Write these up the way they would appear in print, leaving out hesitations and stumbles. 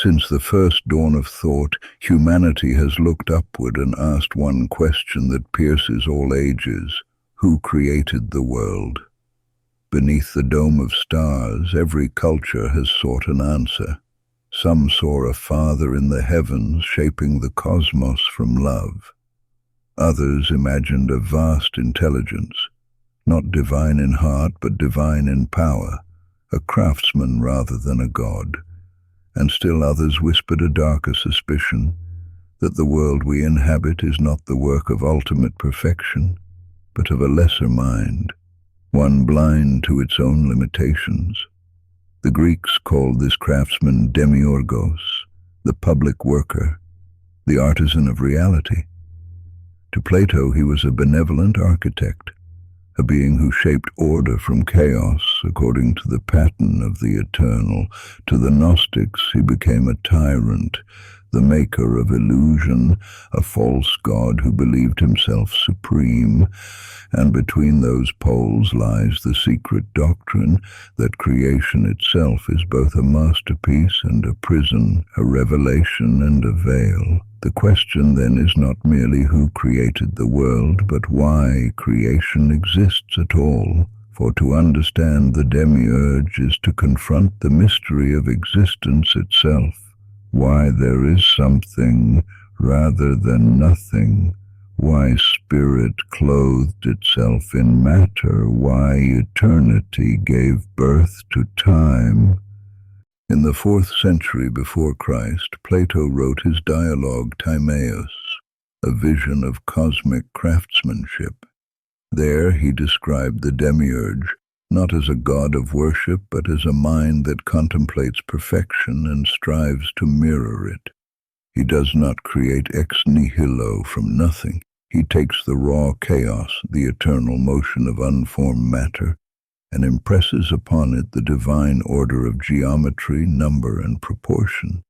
Since the first dawn of thought, humanity has looked upward and asked one question that pierces all ages: who created the world? Beneath the dome of stars, every culture has sought an answer. Some saw a father in the heavens shaping the cosmos from love. Others imagined a vast intelligence, not divine in heart but divine in power, a craftsman rather than a god. And still others whispered a darker suspicion, that the world we inhabit is not the work of ultimate perfection, but of a lesser mind, one blind to its own limitations. The Greeks called this craftsman Demiurgos, the public worker, the artisan of reality. To Plato he was a benevolent architect, a being who shaped order from chaos according to the pattern of the eternal. To the Gnostics he became a tyrant, the maker of illusion, a false god who believed himself supreme. And between those poles lies the secret doctrine that creation itself is both a masterpiece and a prison, a revelation and a veil. The question then is not merely who created the world, but why creation exists at all. For to understand the Demiurge is to confront the mystery of existence itself, why there is something rather than nothing, why spirit clothed itself in matter, why eternity gave birth to time. In the 4th century before Christ, Plato wrote his dialogue Timaeus, a vision of cosmic craftsmanship. There he described the Demiurge, not as a god of worship, but as a mind that contemplates perfection and strives to mirror it. He does not create ex nihilo from nothing. He takes the raw chaos, the eternal motion of unformed matter, and impresses upon it the divine order of geometry, number, and proportion.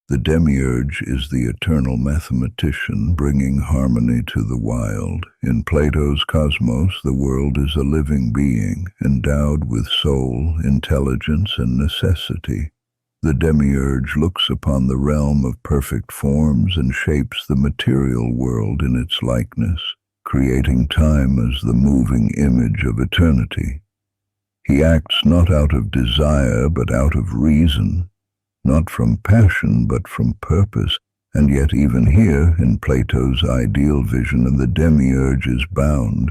The Demiurge is the eternal mathematician bringing harmony to the wild. In Plato's cosmos, the world is a living being, endowed with soul, intelligence, and necessity. The Demiurge looks upon the realm of perfect forms and shapes the material world in its likeness, creating time as the moving image of eternity. He acts not out of desire but out of reason, not from passion but from purpose, and yet even here, in Plato's ideal vision, the Demiurge is bound.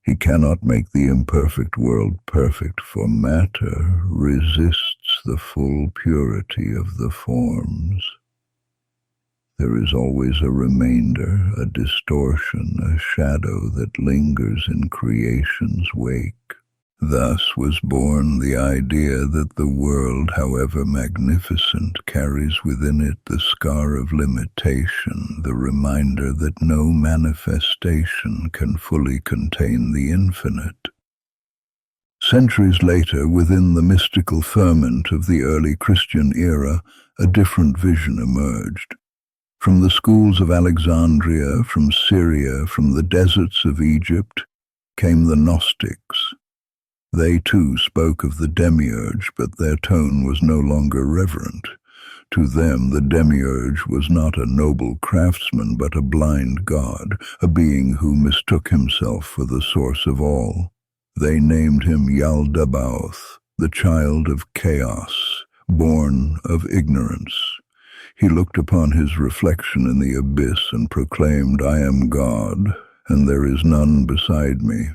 He cannot make the imperfect world perfect, for matter resists the full purity of the forms. There is always a remainder, a distortion, a shadow that lingers in creation's wake. Thus was born the idea that the world, however magnificent, carries within it the scar of limitation, the reminder that no manifestation can fully contain the infinite. Centuries later, within the mystical ferment of the early Christian era, a different vision emerged. From the schools of Alexandria, from Syria, from the deserts of Egypt, came the Gnostics. They too spoke of the Demiurge, but their tone was no longer reverent. To them, the Demiurge was not a noble craftsman, but a blind god, a being who mistook himself for the source of all. They named him Yaldabaoth, the child of chaos, born of ignorance. He looked upon his reflection in the abyss and proclaimed, "I am God, and there is none beside me."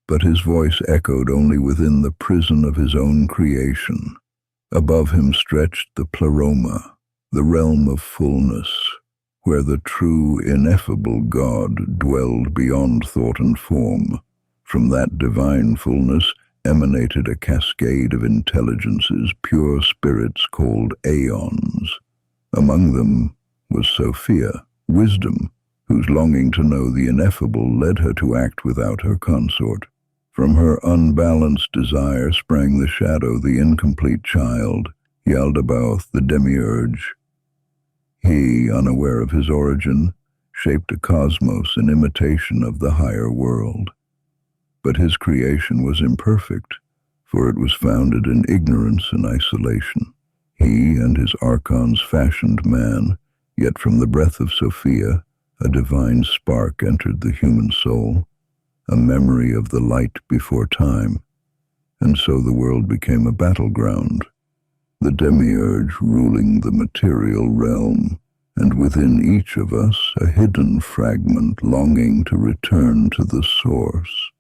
But his voice echoed only within the prison of his own creation. Above him stretched the Pleroma, the realm of fullness, where the true, ineffable God dwelled beyond thought and form. From that divine fullness emanated a cascade of intelligences, pure spirits called aeons. Among them was Sophia, wisdom, whose longing to know the ineffable led her to act without her consort. From her unbalanced desire sprang the shadow, the incomplete child, Yaldabaoth, the Demiurge. He, unaware of his origin, shaped a cosmos in imitation of the higher world. But his creation was imperfect, for it was founded in ignorance and isolation. He and his archons fashioned man, yet from the breath of Sophia, a divine spark entered the human soul, a memory of the light before time, and so the world became a battleground, the Demiurge ruling the material realm, and within each of us a hidden fragment longing to return to the source.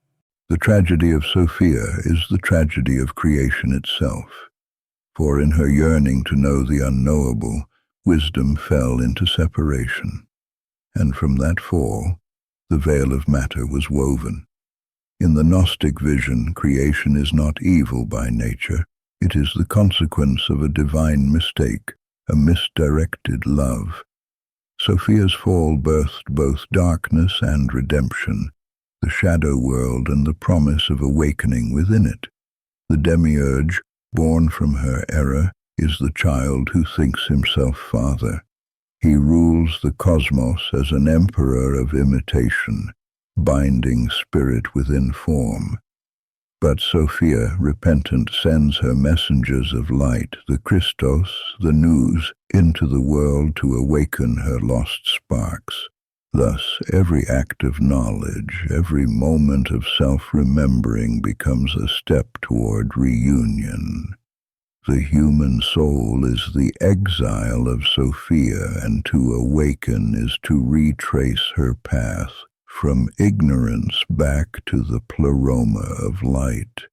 The tragedy of Sophia is the tragedy of creation itself, for in her yearning to know the unknowable, wisdom fell into separation, and from that fall, the veil of matter was woven. In the Gnostic vision, creation is not evil by nature. It is the consequence of a divine mistake, a misdirected love. Sophia's fall birthed both darkness and redemption, the shadow world and the promise of awakening within it. The Demiurge, born from her error, is the child who thinks himself father. He rules the cosmos as an emperor of imitation, binding spirit within form. But Sophia, repentant, sends her messengers of light, the Christos, the Nous, into the world to awaken her lost sparks. Thus, every act of knowledge, every moment of self-remembering becomes a step toward reunion. The human soul is the exile of Sophia, and to awaken is to retrace her path from ignorance back to the Pleroma of light.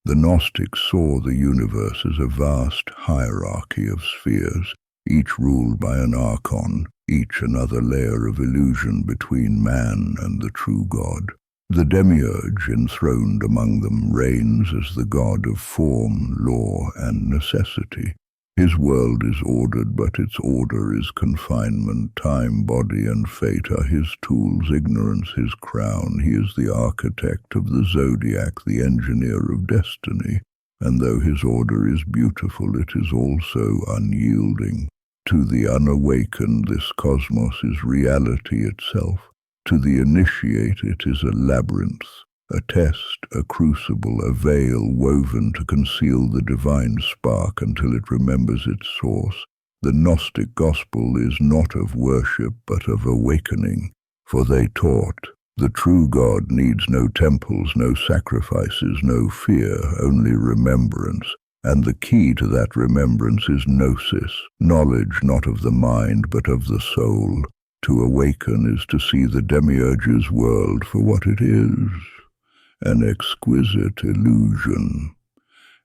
The Gnostics saw the universe as a vast hierarchy of spheres, each ruled by an archon, each another layer of illusion between man and the true God. The Demiurge, enthroned among them, reigns as the god of form, law, and necessity. His world is ordered, but its order is confinement. Time, body, and fate are his tools, ignorance his crown. He is the architect of the zodiac, the engineer of destiny. And though his order is beautiful, it is also unyielding. To the unawakened, this cosmos is reality itself. To the initiate, it is a labyrinth, a test, a crucible, a veil woven to conceal the divine spark until it remembers its source. The Gnostic gospel is not of worship, but of awakening, for they taught, the true God needs no temples, no sacrifices, no fear, only remembrance. And the key to that remembrance is gnosis, knowledge not of the mind, but of the soul. To awaken is to see the Demiurge's world for what it is, an exquisite illusion,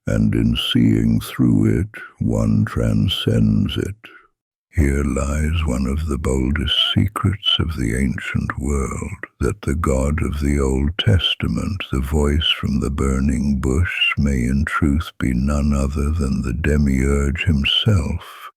and in seeing through it, one transcends it. Here lies one of the boldest secrets of the ancient world, that the God of the Old Testament, the voice from the burning bush, may in truth be none other than the Demiurge himself.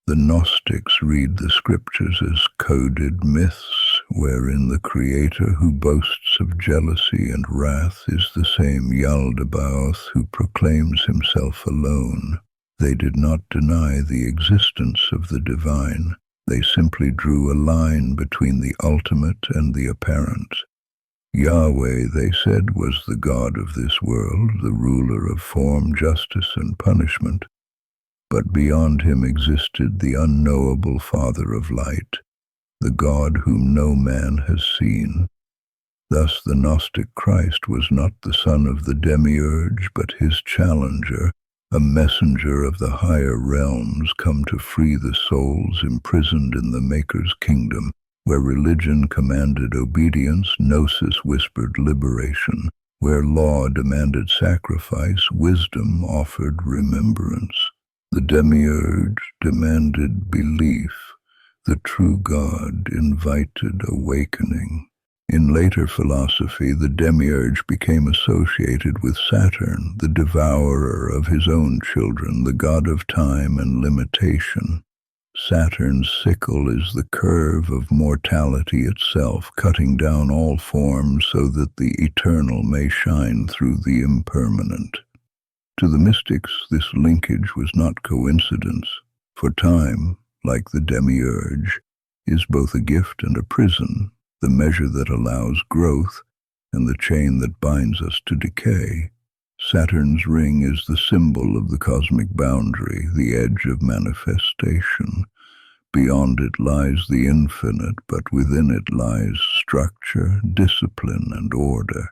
The Gnostics read the scriptures as coded myths, wherein the Creator who boasts of jealousy and wrath is the same Yaldabaoth who proclaims himself alone. They did not deny the existence of the divine. They simply drew a line between the ultimate and the apparent. Yahweh, they said, was the God of this world, the ruler of form, justice, and punishment. But beyond him existed the unknowable Father of light, the God whom no man has seen. Thus the Gnostic Christ was not the son of the Demiurge, but his challenger, a messenger of the higher realms come to free the souls imprisoned in the Maker's kingdom, where religion commanded obedience, gnosis whispered liberation, where law demanded sacrifice, wisdom offered remembrance. The Demiurge demanded belief. The true God invited awakening. In later philosophy, the Demiurge became associated with Saturn, the devourer of his own children, the god of time and limitation. Saturn's sickle is the curve of mortality itself, cutting down all forms so that the eternal may shine through the impermanent. To the mystics, this linkage was not coincidence, for time, like the Demiurge, is both a gift and a prison, the measure that allows growth and the chain that binds us to decay. Saturn's ring is the symbol of the cosmic boundary, the edge of manifestation. Beyond it lies the infinite, but within it lies structure, discipline, and order.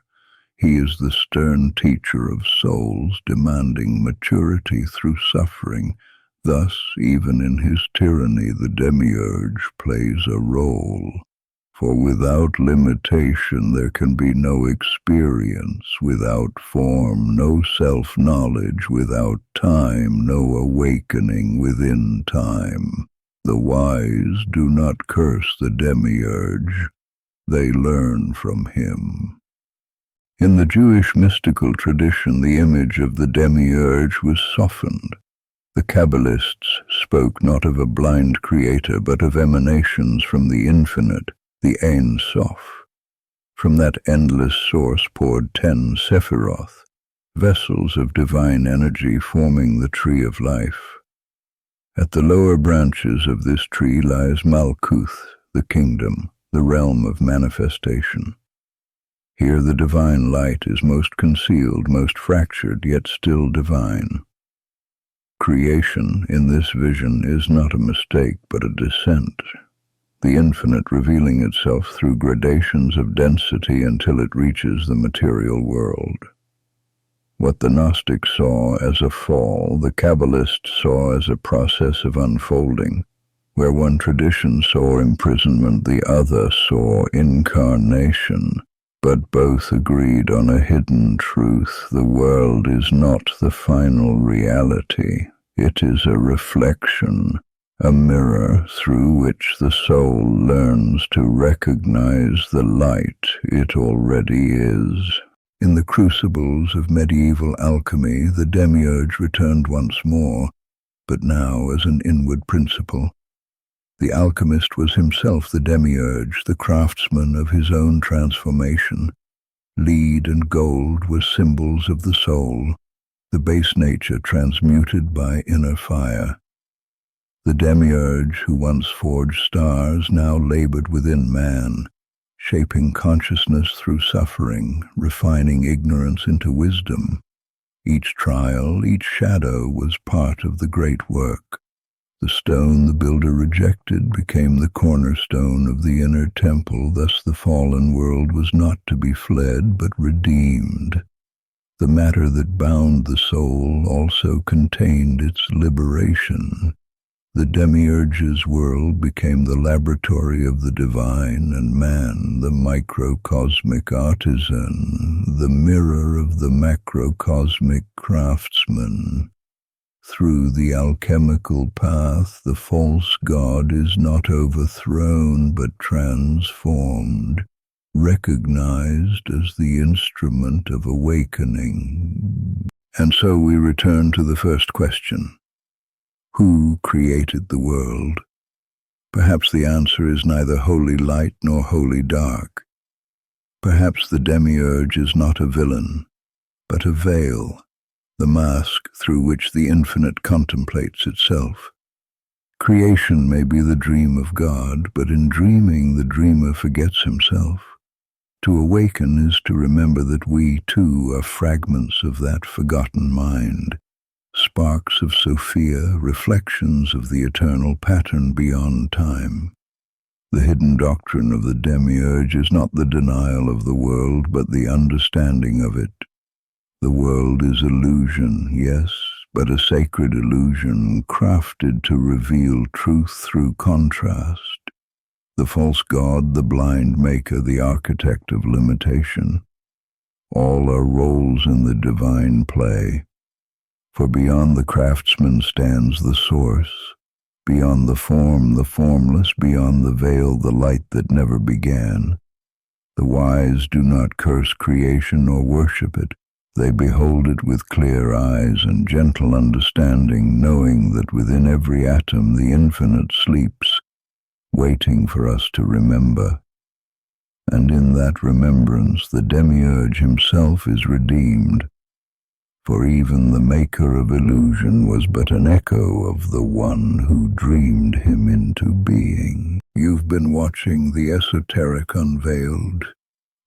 He is the stern teacher of souls, demanding maturity through suffering. Thus, even in his tyranny, the Demiurge plays a role. For without limitation there can be no experience, without form no self-knowledge, without time no awakening within time. The wise do not curse the Demiurge, they learn from him. In the Jewish mystical tradition, the image of the Demiurge was softened. The Kabbalists spoke not of a blind creator, but of emanations from the infinite, the Ein Sof. From that endless source poured 10 Sephiroth, vessels of divine energy forming the tree of life. At the lower branches of this tree lies Malkuth, the kingdom, the realm of manifestation. Here the divine light is most concealed, most fractured, yet still divine. Creation, in this vision, is not a mistake, but a descent. The infinite revealing itself through gradations of density until it reaches the material world. What the Gnostic saw as a fall, the Kabbalist saw as a process of unfolding. Where one tradition saw imprisonment, the other saw incarnation. But both agreed on a hidden truth: the world is not the final reality. It is a reflection, a mirror through which the soul learns to recognize the light it already is. In the crucibles of medieval alchemy, the Demiurge returned once more, but now as an inward principle. The alchemist was himself the Demiurge, the craftsman of his own transformation. Lead and gold were symbols of the soul, the base nature transmuted by inner fire. The Demiurge, who once forged stars, now labored within man, shaping consciousness through suffering, refining ignorance into wisdom. Each trial, each shadow was part of the great work. The stone the builder rejected became the cornerstone of the inner temple. Thus the fallen world was not to be fled, but redeemed. The matter that bound the soul also contained its liberation. The Demiurge's world became the laboratory of the divine, and man the microcosmic artisan, the mirror of the macrocosmic craftsman. Through the alchemical path, the false god is not overthrown but transformed, recognized as the instrument of awakening. And so we return to the first question. Who created the world? Perhaps the answer is neither wholly light nor wholly dark. Perhaps the Demiurge is not a villain, but a veil, the mask through which the infinite contemplates itself. Creation may be the dream of God, but in dreaming the dreamer forgets himself. To awaken is to remember that we, too, are fragments of that forgotten mind, sparks of Sophia, reflections of the eternal pattern beyond time. The hidden doctrine of the Demiurge is not the denial of the world, but the understanding of it. The world is illusion, yes, but a sacred illusion crafted to reveal truth through contrast. The false god, the blind maker, the architect of limitation. All are roles in the divine play. For beyond the craftsman stands the source, beyond the form, the formless, beyond the veil, the light that never began. The wise do not curse creation nor worship it. They behold it with clear eyes and gentle understanding, knowing that within every atom the infinite sleeps, waiting for us to remember. And in that remembrance the Demiurge himself is redeemed, for even the maker of illusion was but an echo of the one who dreamed him into being. You've been watching the Esoteric Unveiled.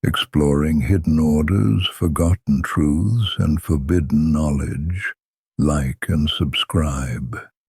exploring hidden orders, forgotten truths, and forbidden knowledge. Like and subscribe.